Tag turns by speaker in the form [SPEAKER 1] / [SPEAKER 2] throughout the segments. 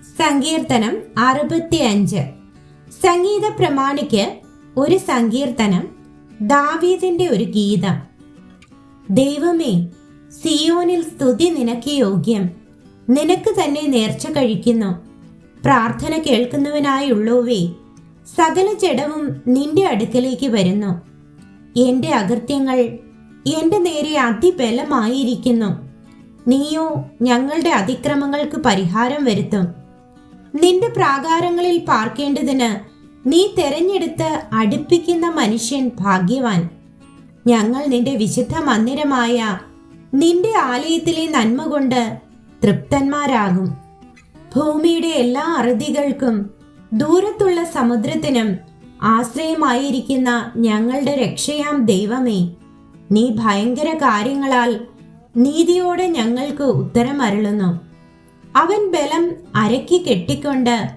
[SPEAKER 1] സങ്കീർത്തനം 65. സംഗീത പ്രമാണിക്ക് ഒരു സങ്കീർത്തനം, ദാവീദിന്റെ ഒരു ഗീതം. ദൈവമേ, സിയോനിൽ സ്തുതി നിനക്ക് യോഗ്യം. നിനക്ക് തന്നെ നേർച്ച കഴിക്കുന്നു. പ്രാർത്ഥന കേൾക്കുന്നവനായുള്ളോവേ, സകല ജഡവും നിന്റെ അടുക്കലേക്ക് വരുന്നു. എന്റെ അകൃത്യങ്ങൾ എന്റെ നേരെ അതിബലമായിരിക്കുന്നു. നീയോ ഞങ്ങളുടെ അതിക്രമങ്ങൾക്ക് പരിഹാരം വരുത്തും. നിന്റെ പ്രാകാരങ്ങളിൽ പാർക്കേണ്ടതിന് നീ തെരഞ്ഞെടുത്ത് അടുപ്പിക്കുന്ന മനുഷ്യൻ ഭാഗ്യവാൻ. ഞങ്ങൾ നിന്റെ വിശുദ്ധ മന്ദിരമായ നിന്റെ ആലയത്തിലെ നന്മ കൊണ്ട് തൃപ്തന്മാരാകും. ഭൂമിയുടെ എല്ലാ അറുതികൾക്കും ദൂരത്തുള്ള സമുദ്രത്തിനും ആശ്രയമായിരിക്കുന്ന ഞങ്ങളുടെ രക്ഷയാം ദൈവമേ, നീ ഭയങ്കര കാര്യങ്ങളാൽ നീതിയോടെ ഞങ്ങൾക്ക് ഉത്തരം അരുളുന്നു. അവൻ ബലം അരക്കി കെട്ടിക്കൊണ്ട്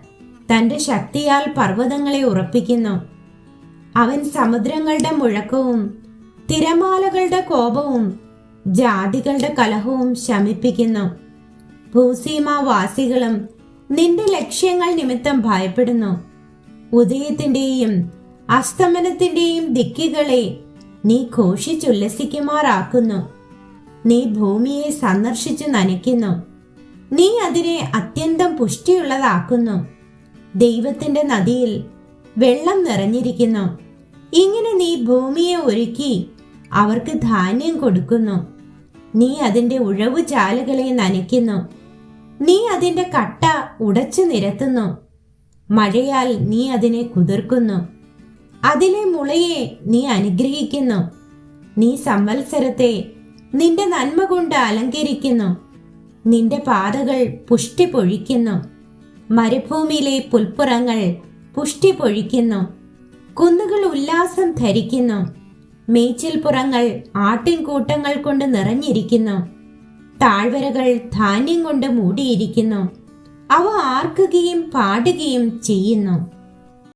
[SPEAKER 1] തന്റെ ശക്തിയാൽ പർവ്വതങ്ങളെ ഉറപ്പിക്കുന്നു. അവൻ സമുദ്രങ്ങളുടെ മുഴക്കവും തിരമാലകളുടെ കോപവും ജാതികളുടെ കലഹവും ശമിപ്പിക്കുന്നു. ഭൂസീമാവാസികളും നിന്റെ ലക്ഷ്യങ്ങൾ നിമിത്തം ഭയപ്പെടുന്നു. ഉദയത്തിന്റെയും അസ്തമനത്തിന്റെയും ദിക്കുകളെ നീ ഘോഷിച്ചുല്ലസിക്കുമാറാക്കുന്നു. നീ ഭൂമിയെ സന്ദർശിച്ചു നനയ്ക്കുന്നു. നീ അതിനെ അത്യന്തം പുഷ്ടിയുള്ളതാക്കുന്നു. ദൈവത്തിന്റെ നദിയിൽ വെള്ളം നിറഞ്ഞിരിക്കുന്നു. ഇങ്ങനെ നീ ഭൂമിയെ ഒരുക്കി അവർക്ക് ധാന്യം കൊടുക്കുന്നു. നീ അതിന്റെ ഉഴവുചാലുകളെ നനയ്ക്കുന്നു. നീ അതിന്റെ കട്ട ഉടച്ചു നിരത്തുന്നു. മഴയാൽ നീ അതിനെ കുതിർക്കുന്നു. അതിലെ മുളയെ നീ അനുഗ്രഹിക്കുന്നു. നീ സംവത്സരത്തെ നിന്റെ നന്മ കൊണ്ട് അലങ്കരിക്കുന്നു. നിന്റെ പാതകൾ പുഷ്ടി പൊഴിക്കുന്നു. മരുഭൂമിയിലെ പുൽപ്പുറങ്ങൾ പുഷ്ടി പൊഴിക്കുന്നു. കുന്നുകൾ ഉല്ലാസം ധരിക്കുന്നു. മേച്ചിൽപ്പുറങ്ങൾ ആട്ടിൻകൂട്ടങ്ങൾ കൊണ്ട് നിറഞ്ഞിരിക്കുന്നു. താഴ്വരകൾ ധാന്യം കൊണ്ട് മൂടിയിരിക്കുന്നു. അവ ആർക്കുകയും പാടുകയും ചെയ്യുന്നു.